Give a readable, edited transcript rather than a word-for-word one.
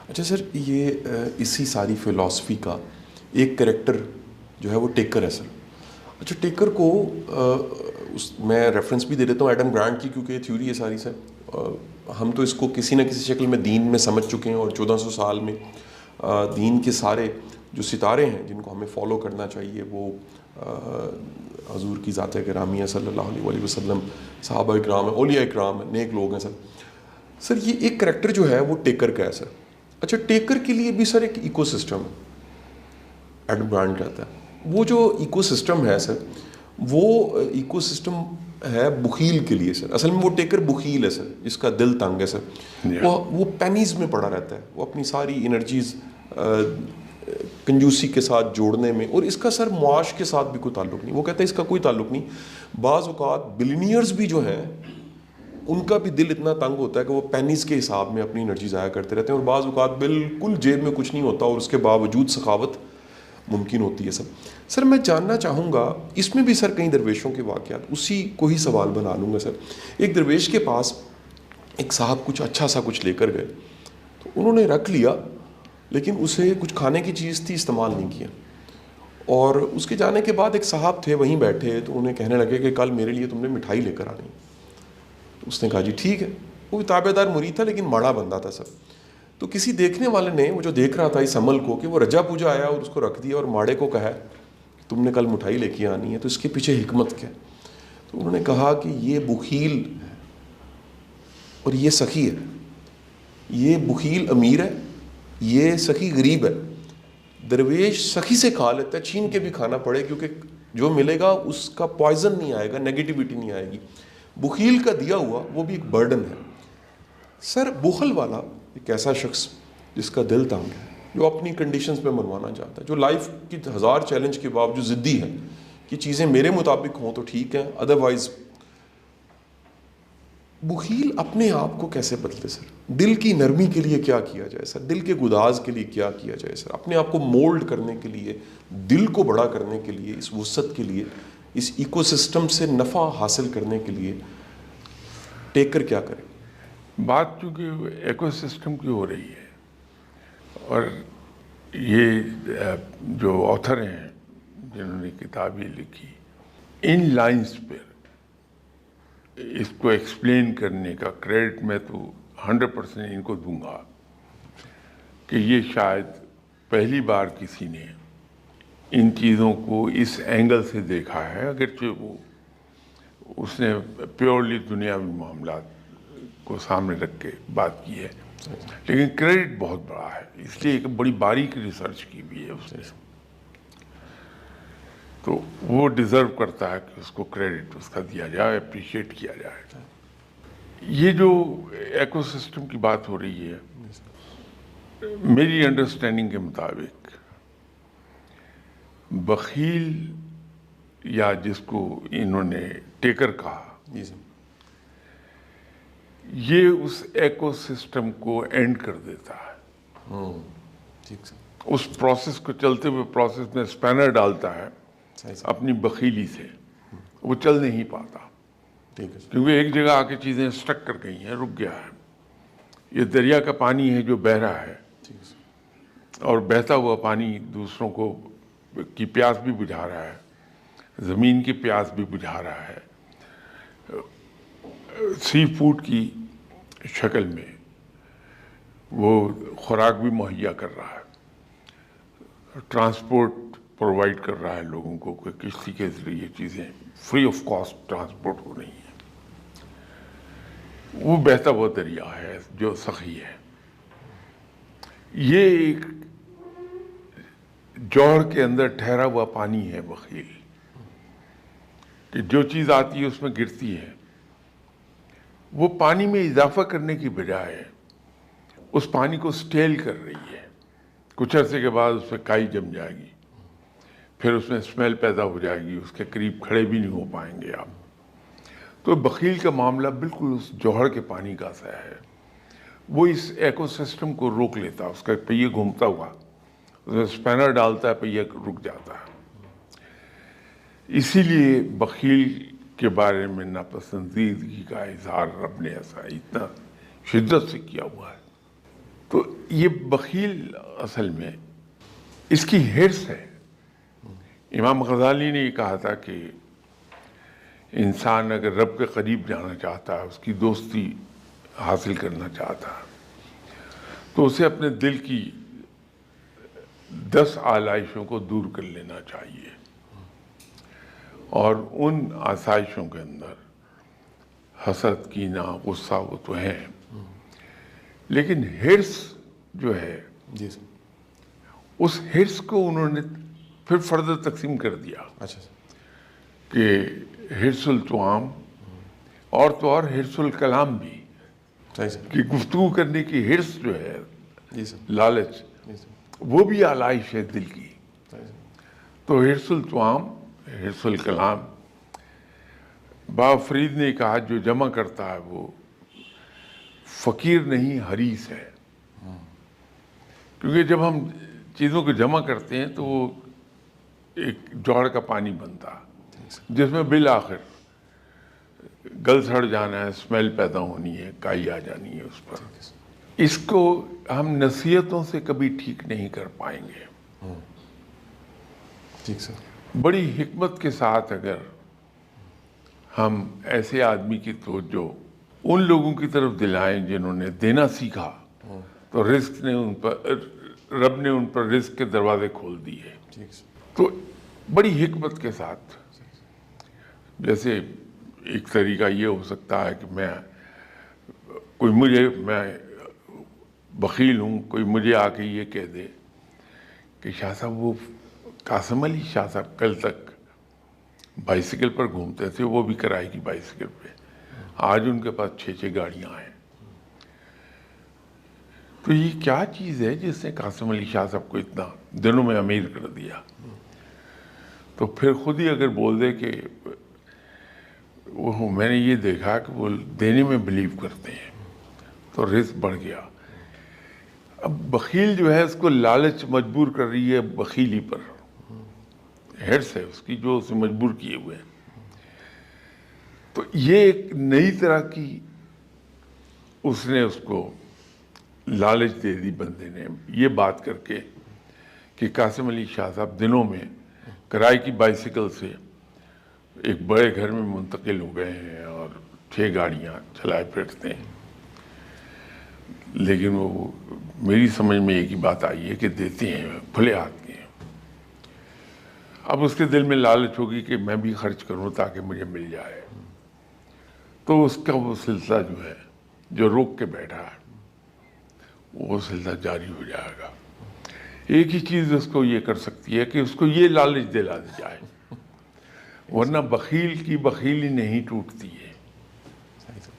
اچھا سر، یہ اسی ساری فلاسفی کا ایک کریکٹر جو ہے وہ ٹیکر ہے سر. اچھا ٹیکر کو میں ریفرنس بھی دے دیتا ہوں ایڈم گرانٹ کی، کیونکہ یہ تھیوری ہے ساری سر. ہم تو اس کو کسی نہ کسی شکل میں دین میں سمجھ چکے ہیں، اور 1400 سال میں دین کے سارے جو ستارے ہیں جن کو ہمیں فالو کرنا چاہیے وہ حضور کی ذات گرامیہ صلی اللہ علیہ وسلم، صحابہ اکرام ہیں، اولیاء اکرام ہیں، نیک لوگ ہیں سر. سر یہ ایک کریکٹر جو ہے وہ ٹیکر کا ہے سر. اچھا ٹیکر کے لیے بھی سر ایک ایکو سسٹم ہے، ایڈم گرانٹ کہتا ہے. وہ جو ایکو سسٹم ہے سر، وہ ایکو سسٹم ہے بخیل کے لیے سر. اصل میں وہ ٹیکر بخیل ہے سر، جس کا دل تنگ ہے سر. وہ پینیز میں پڑا رہتا ہے، وہ اپنی ساری انرجیز کنجوسی کے ساتھ جوڑنے میں، اور اس کا سر معاش کے ساتھ بھی کوئی تعلق نہیں. وہ کہتا ہے اس کا کوئی تعلق نہیں. بعض اوقات بلینئرز بھی جو ہیں ان کا بھی دل اتنا تنگ ہوتا ہے کہ وہ پینیز کے حساب میں اپنی انرجی ضائع کرتے رہتے ہیں، اور بعض اوقات بالکل جیب میں کچھ نہیں ہوتا اور اس کے باوجود سخاوت ممکن ہوتی ہے سر. سر میں جاننا چاہوں گا، اس میں بھی سر کئی درویشوں کے واقعات، اسی کو ہی سوال بنا لوں گا سر. ایک درویش کے پاس ایک صاحب کچھ اچھا سا کچھ لے کر گئے، تو انہوں نے رکھ لیا، لیکن اسے کچھ کھانے کی چیز تھی، استعمال نہیں کیا. اور اس کے جانے کے بعد ایک صاحب تھے وہیں بیٹھے، تو انہیں کہنے لگے کہ کل میرے لیے تم نے مٹھائی لے کر آنی. تو اس نے کہا جی ٹھیک ہے. وہ تابع دار مرید تھا لیکن ماڑا بندہ تھا سر. تو کسی دیکھنے والے نے، وہ جو دیکھ رہا تھا اس عمل کو، کہ وہ رجا پوجا آیا اور اس کو رکھ دیا اور ماڑے کو کہا کہ تم نے کل مٹھائی لے کے آنی ہے، تو اس کے پیچھے حکمت کیا؟ تو انہوں نے کہا کہ یہ بخیل ہے اور یہ سخی ہے. یہ بخیل امیر ہے، یہ سخی غریب ہے. درویش سخی سے کھا لیتا ہے، چھین کے بھی کھانا پڑے، کیونکہ جو ملے گا اس کا پوائزن نہیں آئے گا، نیگیٹیوٹی نہیں آئے گی. بخیل کا دیا ہوا وہ بھی ایک برڈن ہے. سر بخل والا ایک ایسا شخص جس کا دل تنگ ہے، جو اپنی کنڈیشنز پہ منوانا چاہتا ہے، جو لائف کی 1000 چیلنج کے باوجود ضدی ہے کہ چیزیں میرے مطابق ہوں تو ٹھیک ہے، ادروائز. بخیل اپنے آپ کو کیسے بدلے سر؟ دل کی نرمی کے لیے کیا کیا جائے سر؟ دل کے گداز کے لیے کیا کیا جائے سر؟ اپنے آپ کو مولڈ کرنے کے لیے، دل کو بڑا کرنے کے لیے، اس وسعت کے لیے، اس ایکو سسٹم سے نفع حاصل کرنے کے لیے ٹیکر کیا کرے؟ بات چونکہ ایکو سسٹم کی ہو رہی ہے، اور یہ جو آتھر ہیں جنہوں نے کتاب یہ لکھی، ان لائنز پر اس کو ایکسپلین کرنے کا کریڈٹ میں تو 100% ان کو دوں گا کہ یہ شاید پہلی بار کسی نے ان چیزوں کو اس اینگل سے دیکھا ہے. اگرچہ اس نے پیورلی دنیاوی معاملات کو سامنے رکھ کے بات کی ہے، لیکن کریڈٹ بہت بڑا ہے، اس لیے ایک بڑی باریک ریسرچ کی بھی ہے اس نے. تو وہ ڈیزرو کرتا ہے کہ اس کو کریڈٹ اس کا دیا جائے، اپریشیٹ کیا جائے. یہ جو ایکو سسٹم کی بات ہو رہی ہے، میری انڈرسٹینڈنگ کے مطابق بخیل، یا جس کو انہوں نے ٹیکر کہا، یہ اس ایکو سسٹم کو اینڈ کر دیتا ہے. اس پروسیس کو، چلتے ہوئے پروسیس میں اسپینر ڈالتا ہے اپنی بخیلی سے. وہ چل نہیں پاتا کیونکہ ایک جگہ آ کے چیزیں سٹک کر گئی ہیں، رک گیا ہے. یہ دریا کا پانی ہے جو بہہ رہا ہے، اور بہتا ہوا پانی دوسروں کو کی پیاس بھی بجھا رہا ہے، زمین کی پیاس بھی بجھا رہا ہے، سی فوڈ کی شکل میں وہ خوراک بھی مہیا کر رہا ہے، ٹرانسپورٹ پرووائڈ کر رہا ہے لوگوں کو کہ کشتی کے ذریعے چیزیں فری آف کاسٹ ٹرانسپورٹ ہو رہی ہیں. وہ بہتا ہوا دریا ہے جو سخی ہے. یہ ایک جوہر کے اندر ٹھہرا ہوا پانی ہے بخیل، کہ جو چیز آتی ہے اس میں گرتی ہے. وہ پانی میں اضافہ کرنے کی بجائے اس پانی کو سٹیل کر رہی ہے. کچھ عرصے کے بعد اس پہ کائی جم جائے گی، پھر اس میں اسمیل پیدا ہو جائے گی، اس کے قریب کھڑے بھی نہیں ہو پائیں گے آپ. تو بخیل کا معاملہ بالکل اس جوہر کے پانی کا سا ہے. وہ اس ایکو سسٹم کو روک لیتا، اس کا پہیے گھومتا ہوا، اس میں اسپینر ڈالتا ہے، پہیے رک جاتا ہے. اسی لیے بخیل کے بارے میں ناپسندیدگی کا اظہار رب نے ایسا اتنا شدت سے کیا ہوا ہے. تو یہ بخیل اصل میں اس کی حرص ہے. امام غزالی نے یہ کہا تھا کہ انسان اگر رب کے قریب جانا چاہتا ہے، اس کی دوستی حاصل کرنا چاہتا ہے، تو اسے اپنے دل کی 10 آلائشوں کو دور کر لینا چاہیے، اور ان آسائشوں کے اندر حسد، کینہ، غصہ وہ تو ہیں، لیکن حرص جو ہے جی سر. اس حرص کو انہوں نے پھر فردر تقسیم کر دیا اچھا سر. کہ حرص الطعام اور تو اور حرص الکلام بھی، صحیح سر. کہ گفتگو کرنے کی حرص جو ہے، جی سر. لالچ، جی سر. وہ بھی آلائش ہے دل کی. صحیح سر. تو حرص الطعام، حرص الکلام. بابا فرید نے کہا جو جمع کرتا ہے وہ فقیر نہیں حریص ہے. کیونکہ جب ہم چیزوں کو جمع کرتے ہیں تو وہ ایک جوڑ کا پانی بنتا ہے جس میں بالآخر گل سڑ جانا ہے، اسمیل پیدا ہونی ہے، کائی آ جانی ہے اس پر. اس کو ہم نصیحتوں سے کبھی ٹھیک نہیں کر پائیں گے. ٹھیک سر. بڑی حکمت کے ساتھ اگر ہم ایسے آدمی کی توجہ ان لوگوں کی طرف دلائیں جنہوں نے دینا سیکھا، تو رزق نے ان پر، رب نے ان پر رزق کے دروازے کھول دیے. ٹھیک سر. تو بڑی حکمت کے ساتھ. جیسے ایک طریقہ یہ ہو سکتا ہے کہ میں بخیل ہوں، کوئی مجھے آ کے یہ کہہ دے کہ شاہ صاحب وہ قاسم علی شاہ صاحب کل تک بائیسیکل پر گھومتے تھے، وہ بھی کرائے کی بائیسیکل پہ، آج ان کے پاس 6 گاڑیاں ہیں. تو یہ کیا چیز ہے جس نے قاسم علی شاہ صاحب کو اتنا دنوں میں امیر کر دیا؟ تو پھر خود ہی اگر بول دے کہ وہ میں نے یہ دیکھا کہ وہ دینے میں بلیو کرتے ہیں، تو رزق بڑھ گیا. اب بخیل جو ہے اس کو لالچ مجبور کر رہی ہے بخیلی پر، حرص ہے اس کی جو اسے مجبور کیے ہوئے ہیں. تو یہ ایک نئی طرح کی اس نے اس کو لالچ دے دی بندے نے، یہ بات کر کے کہ قاسم علی شاہ صاحب دنوں میں کرائے کی بائیسیکل سے ایک بڑے گھر میں منتقل ہو گئے ہیں اور 6 گاڑیاں چلائے پھرتے ہیں. لیکن وہ میری سمجھ میں ایک ہی بات آئی ہے کہ دیتے ہیں، کھلے ہاتھ کے ہیں. اب اس کے دل میں لالچ ہوگی کہ میں بھی خرچ کروں تاکہ مجھے مل جائے، تو اس کا وہ سلسلہ جو ہے جو روک کے بیٹھا ہے وہ سلسلہ جاری ہو جائے گا. ایک ہی چیز اس کو یہ کر سکتی ہے کہ اس کو یہ لالچ دلا دی جائے، ورنہ بخیل کی بخیلی نہیں ٹوٹتی ہے.